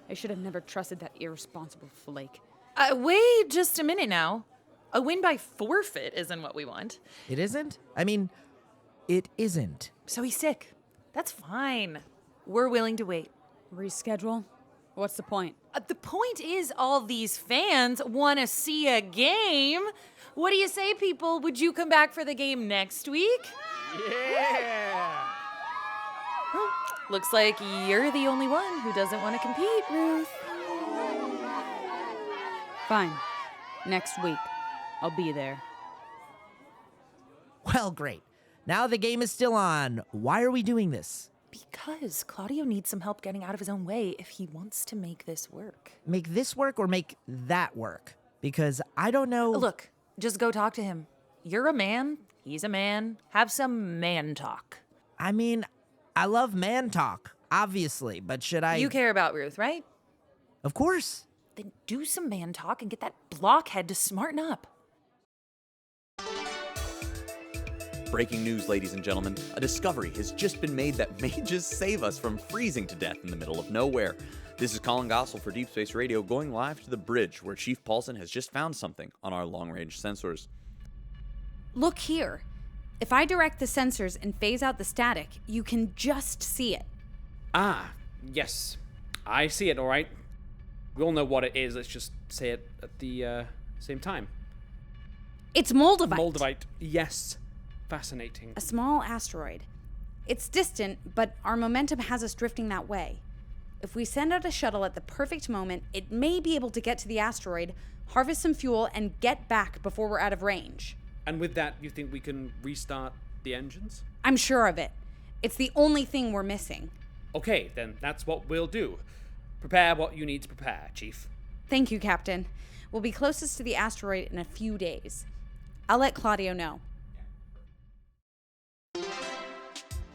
I should have never trusted that irresponsible flake. Wait just a minute now. A win by forfeit isn't what we want. It isn't? I mean, it isn't. So he's sick. That's fine. We're willing to wait. Reschedule? What's the point? The point is all these fans want to see a game. What do you say, people? Would you come back for the game next week? Yeah! Looks like you're the only one who doesn't want to compete, Ruth. Fine. Next week. I'll be there. Well, great. Now the game is still on. Why are we doing this? Because Claudio needs some help getting out of his own way if he wants to make this work. Make this work or make that work? Because I don't know. Look, just go talk to him. You're a man. He's a man. Have some man talk. I mean, I love man talk, obviously, but should I... You care about Ruth, right? Of course. Then do some man talk and get that blockhead to smarten up. Breaking news, ladies and gentlemen. A discovery has just been made that may just save us from freezing to death in the middle of nowhere. This is Collin Gossel for Deep Space Radio, going live to the bridge where Chief Paulson has just found something on our long-range sensors. Look here. If I direct the sensors and phase out the static, you can just see it. Ah, yes. I see it, all right. We all know what it is. Let's just say it at the same time. It's Moldavite. Moldavite, yes. Fascinating. A small asteroid. It's distant, but our momentum has us drifting that way. If we send out a shuttle at the perfect moment, it may be able to get to the asteroid, harvest some fuel, and get back before we're out of range. And with that, you think we can restart the engines? I'm sure of it. It's the only thing we're missing. Okay, then that's what we'll do. Prepare what you need to prepare, Chief. Thank you, Captain. We'll be closest to the asteroid in a few days. I'll let Claudio know.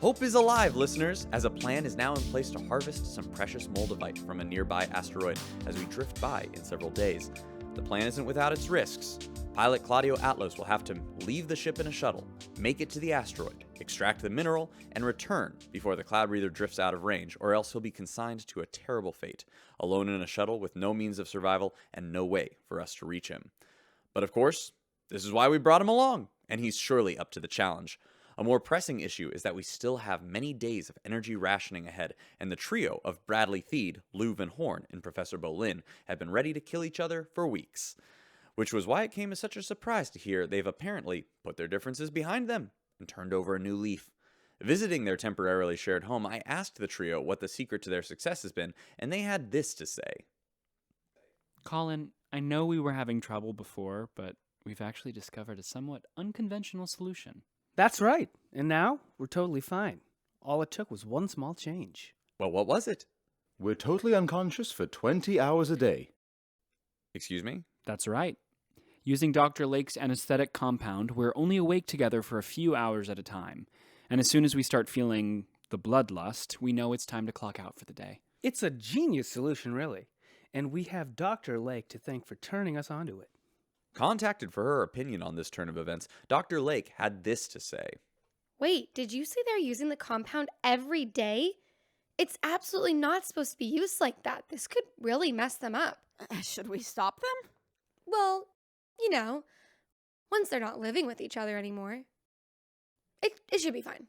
Hope is alive, listeners, as a plan is now in place to harvest some precious moldavite from a nearby asteroid as we drift by in several days. The plan isn't without its risks. Pilot Claudio Atlos will have to leave the ship in a shuttle, make it to the asteroid, extract the mineral, and return before the Cloudbreather drifts out of range, or else he'll be consigned to a terrible fate, alone in a shuttle with no means of survival and no way for us to reach him. But of course, this is why we brought him along, and he's surely up to the challenge. A more pressing issue is that we still have many days of energy rationing ahead, and the trio of Bradley Theed, Lou VanHorne, and Professor Bolin have been ready to kill each other for weeks. Which was why it came as such a surprise to hear they've apparently put their differences behind them and turned over a new leaf. Visiting their temporarily shared home, I asked the trio what the secret to their success has been, and they had this to say. Collin, I know we were having trouble before, but we've actually discovered a somewhat unconventional solution. That's right. And now we're totally fine. All it took was one small change. Well, what was it? We're totally unconscious for 20 hours a day. Excuse me? That's right. Using Dr. Lake's anesthetic compound, we're only awake together for a few hours at a time. And as soon as we start feeling the bloodlust, we know it's time to clock out for the day. It's a genius solution, really. And we have Dr. Lake to thank for turning us onto it. Contacted for her opinion on this turn of events, Dr. Lake had this to say. Wait, did you say they're using the compound every day? It's absolutely not supposed to be used like that. This could really mess them up. Should we stop them? Well, you know, once they're not living with each other anymore. It should be fine.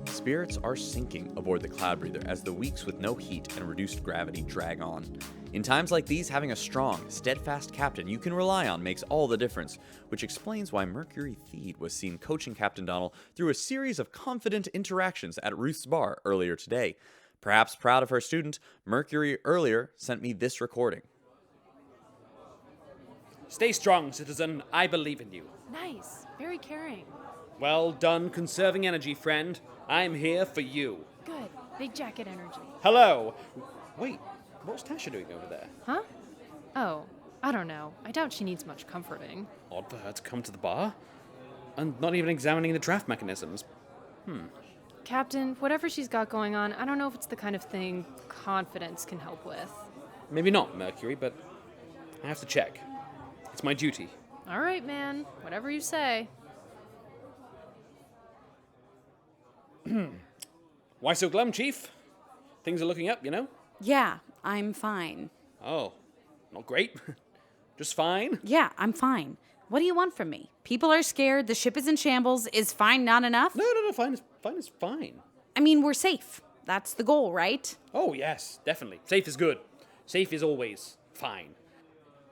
Spirits are sinking aboard the Cloudbreather as the weeks with no heat and reduced gravity drag on. In times like these, having a strong, steadfast captain you can rely on makes all the difference, which explains why Mercury Theed was seen coaching Captain Donnell through a series of confident interactions at Ruth's bar earlier today. Perhaps proud of her student, Mercury earlier sent me this recording. Stay strong, citizen. I believe in you. Nice. Very caring. Well done conserving energy, friend. I'm here for you. Good. Big jacket energy. Hello. Wait, what's Tasha doing over there? Huh? Oh, I don't know. I doubt she needs much comforting. Odd for her to come to the bar. And not even examining the draft mechanisms. Captain, whatever she's got going on, I don't know if it's the kind of thing confidence can help with. Maybe not, Mercury, but I have to check. It's my duty. All right, man. Whatever you say. Why so glum, Chief? Things are looking up, you know? Yeah, I'm fine. Oh, not great. Just fine? Yeah, I'm fine. What do you want from me? People are scared, the ship is in shambles. Is fine not enough? No, fine is fine. I mean, we're safe. That's the goal, right? Oh, yes, definitely. Safe is good. Safe is always fine.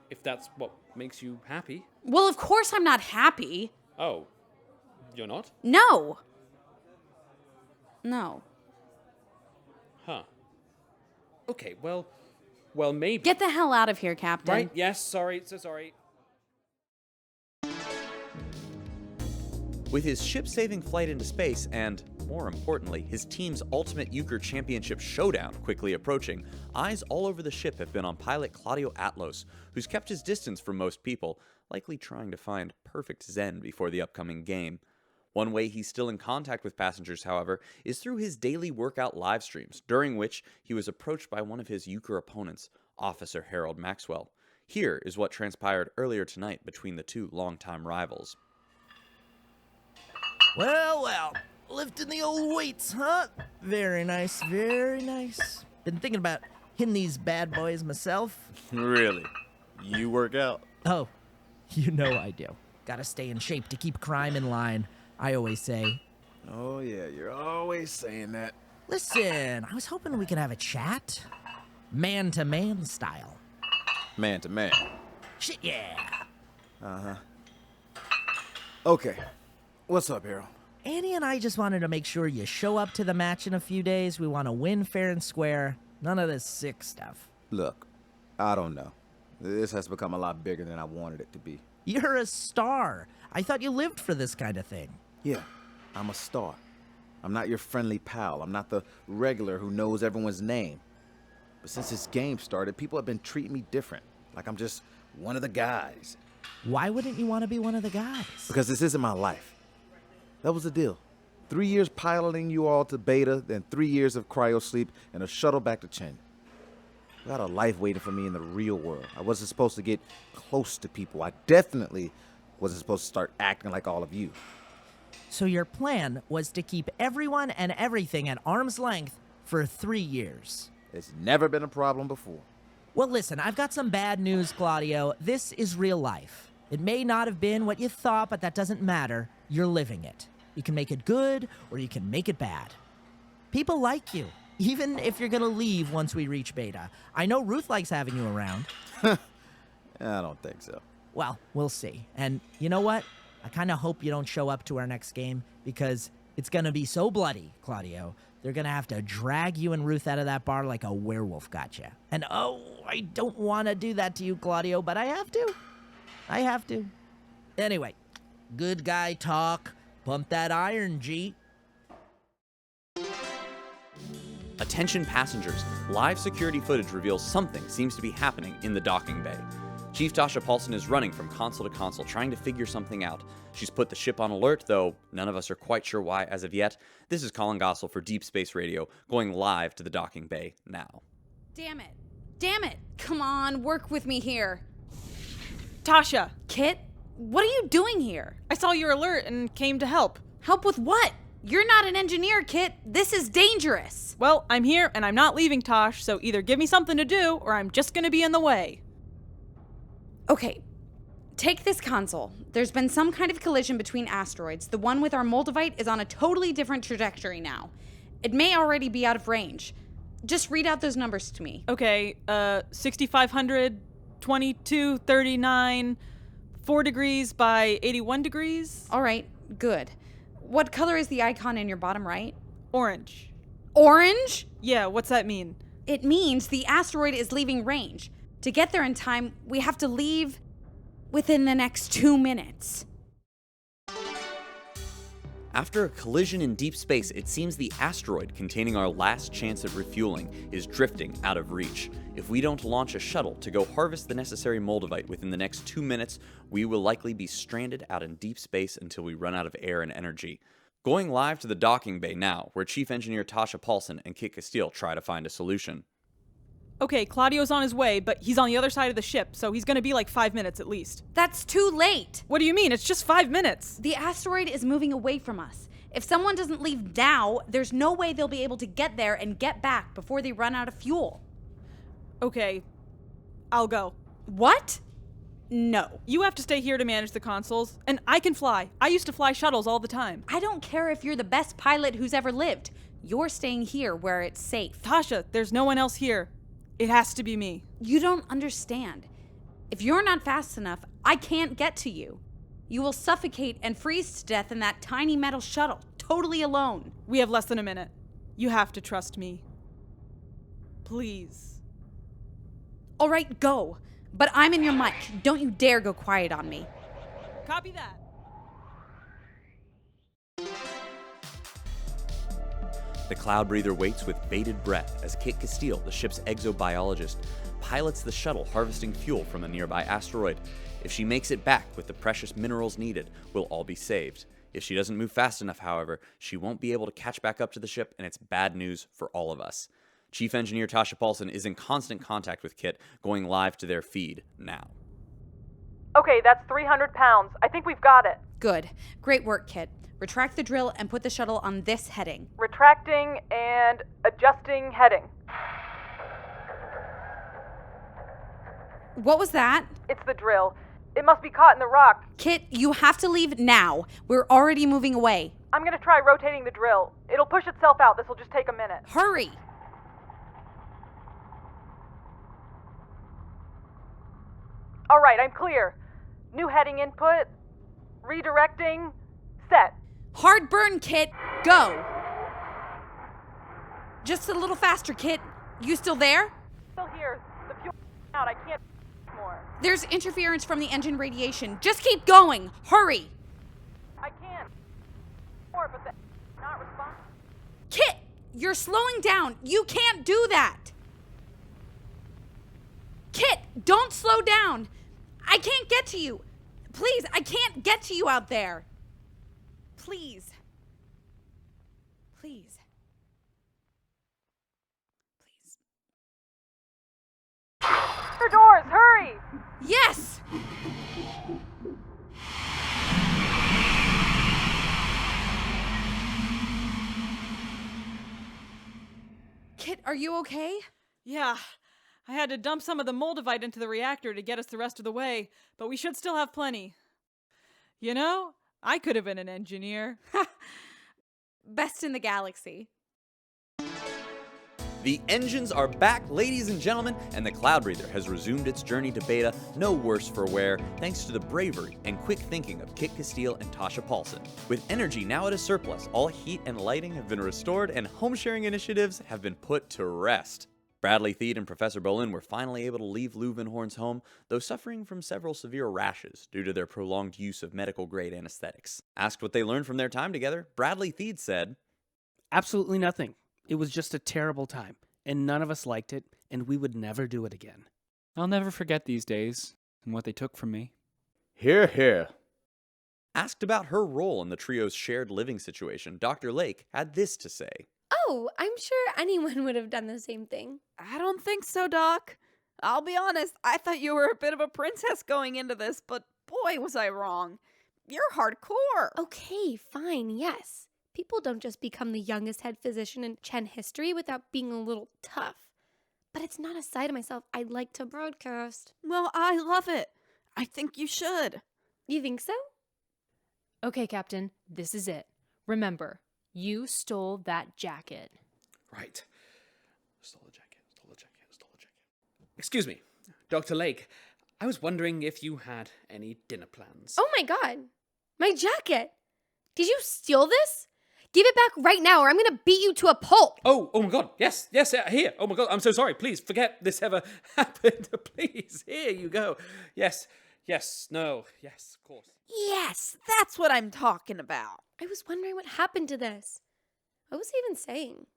If that's what makes you happy. Well, of course I'm not happy. Oh, you're not? No. No. Huh. Okay, well, maybe. Get the hell out of here, Captain. Right, yes, sorry, so sorry. With his ship-saving flight into space and, more importantly, his team's ultimate Euchre Championship showdown quickly approaching, eyes all over the ship have been on pilot Claudio Atlos, who's kept his distance from most people, likely trying to find perfect zen before the upcoming game. One way he's still in contact with passengers, however, is through his daily workout live streams, during which he was approached by one of his Euchre opponents, Officer Herrold Maxwell. Here is what transpired earlier tonight between the two longtime rivals. Well, lifting the old weights, huh? Very nice, very nice. Been thinking about hitting these bad boys myself. Really? You work out? Oh, You know I do. Gotta stay in shape to keep crime in line, I always say. Oh, yeah, you're always saying that. Listen, I was hoping we could have a chat. Man-to-man style. Man to man. Shit, yeah. Uh-huh. Okay. What's up, Herrold? Annie and I just wanted to make sure you show up to the match in a few days. We want to win fair and square. None of this sick stuff. Look, I don't know. This has become a lot bigger than I wanted it to be. You're a star. I thought you lived for this kind of thing. Yeah, I'm a star. I'm not your friendly pal. I'm not the regular who knows everyone's name. But since this game started, people have been treating me different. Like I'm just one of the guys. Why wouldn't you want to be one of the guys? Because this isn't my life. That was the deal. 3 years piloting you all to Beta, then 3 years of cryo sleep and a shuttle back to Chen. I got a life waiting for me in the real world. I wasn't supposed to get close to people. I definitely wasn't supposed to start acting like all of you. So your plan was to keep everyone and everything at arm's length for 3 years. It's never been a problem before. Well, listen, I've got some bad news, Claudio. This is real life. It may not have been what you thought, but that doesn't matter. You're living it. You can make it good, or you can make it bad. People like you, even if you're gonna leave once we reach Beta. I know Ruth likes having you around. I don't think so. Well, we'll see. And you know what? I kind of hope you don't show up to our next game, because it's gonna be so bloody, Claudio. They're gonna have to drag you and Ruth out of that bar like a werewolf gotcha. And oh, I don't want to do that to you, Claudio, but I have to. I have to. Anyway, good guy talk. Pump that iron, G. Attention passengers, live security footage reveals something seems to be happening in the docking bay. Chief Tasha Paulson is running from console to console, trying to figure something out. She's put the ship on alert, though none of us are quite sure why as of yet. This is Collin Gossel for Deep Space Radio, going live to the docking bay now. Damn it. Damn it. Come on, work with me here. Tasha! Kit, what are you doing here? I saw your alert and came to help. Help with what? You're not an engineer, Kit. This is dangerous. Well, I'm here and I'm not leaving, Tosh, so either give me something to do or I'm just gonna be in the way. Okay, take this console. There's been some kind of collision between asteroids. The one with our Moldavite is on a totally different trajectory now. It may already be out of range. Just read out those numbers to me. Okay, 6,500, 22, 39, 4 degrees by 81 degrees. All right, good. What color is the icon in your bottom right? Orange. Orange? Yeah, what's that mean? It means the asteroid is leaving range. To get there in time, we have to leave within the next 2 minutes. After a collision in deep space, it seems the asteroid containing our last chance at refueling is drifting out of reach. If we don't launch a shuttle to go harvest the necessary Moldavite within the next 2 minutes, we will likely be stranded out in deep space until we run out of air and energy. Going live to the docking bay now, where Chief Engineer Tasha Paulson and Kit Castile try to find a solution. Okay, Claudio's on his way, but he's on the other side of the ship, so he's gonna be like 5 minutes at least. That's too late. What do you mean? It's just 5 minutes. The asteroid is moving away from us. If someone doesn't leave now, there's no way they'll be able to get there and get back before they run out of fuel. Okay, I'll go. What? No. You have to stay here to manage the consoles, and I can fly. I used to fly shuttles all the time. I don't care if you're the best pilot who's ever lived. You're staying here where it's safe. Tasha, there's no one else here. It has to be me. You don't understand. If you're not fast enough, I can't get to you. You will suffocate and freeze to death in that tiny metal shuttle, totally alone. We have less than a minute. You have to trust me. Please. All right, go. But I'm in your mic. Don't you dare go quiet on me. Copy that. The Cloudbreather waits with bated breath as Kit Castile, the ship's exobiologist, pilots the shuttle harvesting fuel from a nearby asteroid. If she makes it back with the precious minerals needed, we'll all be saved. If she doesn't move fast enough, however, she won't be able to catch back up to the ship, and it's bad news for all of us. Chief Engineer Tasha Paulson is in constant contact with Kit, going live to their feed now. Okay, that's 300 pounds. I think we've got it. Good. Great work, Kit. Retract the drill and put the shuttle on this heading. Retracting and adjusting heading. What was that? It's the drill. It must be caught in the rock. Kit, you have to leave now. We're already moving away. I'm gonna try rotating the drill. It'll push itself out. This'll just take a minute. Hurry! Alright, I'm clear. New heading input. Redirecting. Set. Hard burn, Kit. Go! Just a little faster, Kit. You still there? Still here. The fuel out. I can't more. There's interference from the engine radiation. Just keep going. Hurry! I can. More, but the not responding. Kit, you're slowing down. You can't do that. Kit, don't slow down. I can't get to you. Please, I can't get to you out there. Please. Please. Please. Her doors, hurry! Yes! Kit, are you okay? Yeah. I had to dump some of the moldavite into the reactor to get us the rest of the way, but we should still have plenty. You know, I could have been an engineer. Best in the galaxy. The engines are back, ladies and gentlemen, and the Cloudbreather has resumed its journey to beta, no worse for wear, thanks to the bravery and quick thinking of Kit Castile and Tasha Paulson. With energy now at a surplus, all heat and lighting have been restored, and home-sharing initiatives have been put to rest. Bradley Theed and Professor Bolin were finally able to leave VanHorne's home, though suffering from several severe rashes due to their prolonged use of medical-grade anesthetics. Asked what they learned from their time together, Bradley Theed said, Absolutely nothing. It was just a terrible time, and none of us liked it, and we would never do it again. I'll never forget these days and what they took from me. Hear, hear. Asked about her role in the trio's shared living situation, Dr. Lake had this to say. Oh, I'm sure anyone would have done the same thing. I don't think so, Doc. I'll be honest, I thought you were a bit of a princess going into this, but boy, was I wrong. You're hardcore. Okay, fine, yes. People don't just become the youngest head physician in Chen history without being a little tough. But it's not a side of myself I'd like to broadcast. Well, I love it. I think you should. You think so? Okay, Captain, this is it. Remember, you stole that jacket. Right. Stole the jacket. Excuse me, Dr. Lake. I was wondering if you had any dinner plans. Oh my god. My jacket. Did you steal this? Give it back right now or I'm gonna beat you to a pulp. Oh my god. Yes, here. Oh my god, I'm so sorry. Please, forget this ever happened. Please, here you go. Yes, no, yes, of course. Yes, that's what I'm talking about. I was wondering what happened to this. What was he even saying?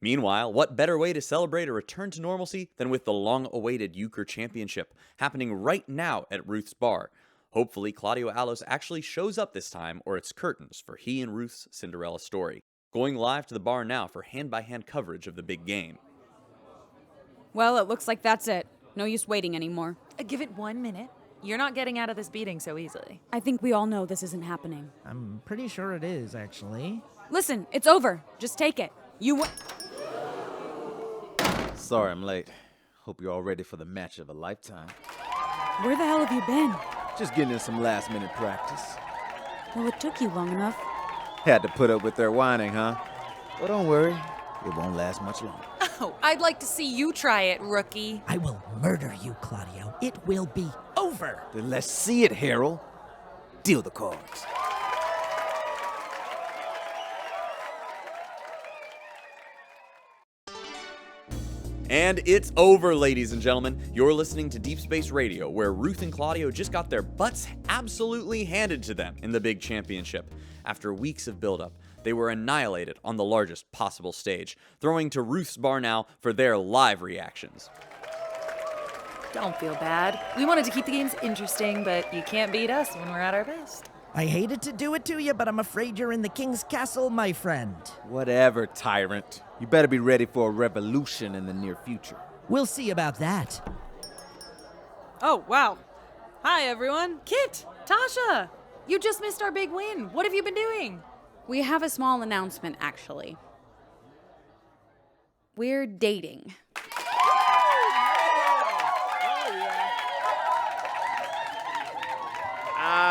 Meanwhile, what better way to celebrate a return to normalcy than with the long-awaited Euchre Championship happening right now at Ruth's bar? Hopefully, Claudio Atlos actually shows up this time, or it's curtains for he and Ruth's Cinderella story. Going live to the bar now for hand-by-hand coverage of the big game. Well, it looks like that's it. No use waiting anymore. Give it 1 minute. You're not getting out of this beating so easily. I think we all know this isn't happening. I'm pretty sure it is, actually. Listen, it's over. Just take it. Sorry I'm late. Hope you're all ready for the match of a lifetime. Where the hell have you been? Just getting in some last-minute practice. Well, it took you long enough. Had to put up with their whining, huh? Well, don't worry. It won't last much longer. Oh, I'd like to see you try it, rookie. I will murder you, Claudio. It will be over. Then let's see it, Herrold. Deal the cards. And it's over, ladies and gentlemen. You're listening to Deep Space Radio, where Ruth and Claudio just got their butts absolutely handed to them in the big championship. After weeks of buildup, they were annihilated on the largest possible stage, throwing to Ruth's bar now for their live reactions. Don't feel bad. We wanted to keep the games interesting, but you can't beat us when we're at our best. I hated to do it to you, but I'm afraid you're in the king's castle, my friend. Whatever, tyrant. You better be ready for a revolution in the near future. We'll see about that. Oh, wow. Hi, everyone. Kit! Tasha! You just missed our big win. What have you been doing? We have a small announcement, actually. We're dating.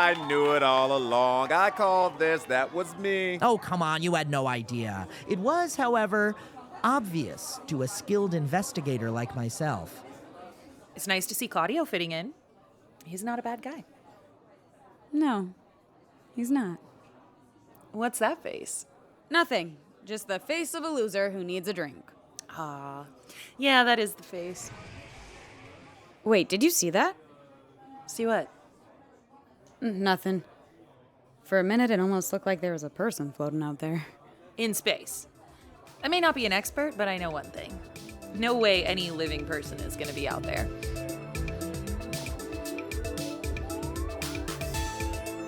I knew it all along. I called this. That was me. Oh, come on, you had no idea. It was, however, obvious to a skilled investigator like myself. It's nice to see Claudio fitting in. He's not a bad guy. No, he's not. What's that face? Nothing. Just the face of a loser who needs a drink. Ah, yeah, that is the face. Wait, did you see that? See what? Nothing. For a minute, it almost looked like there was a person floating out there. In space. I may not be an expert, but I know one thing. No way any living person is going to be out there.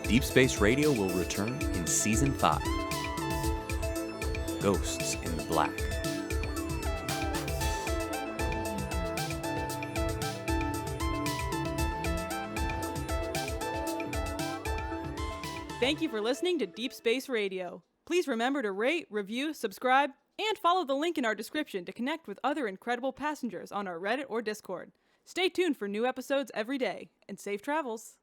Deep Space Radio will return in Season 5. Ghosts in the Black. Thank you for listening to Deep Space Radio. Please remember to rate, review, subscribe, and follow the link in our description to connect with other incredible passengers on our Reddit or Discord. Stay tuned for new episodes every day, and safe travels.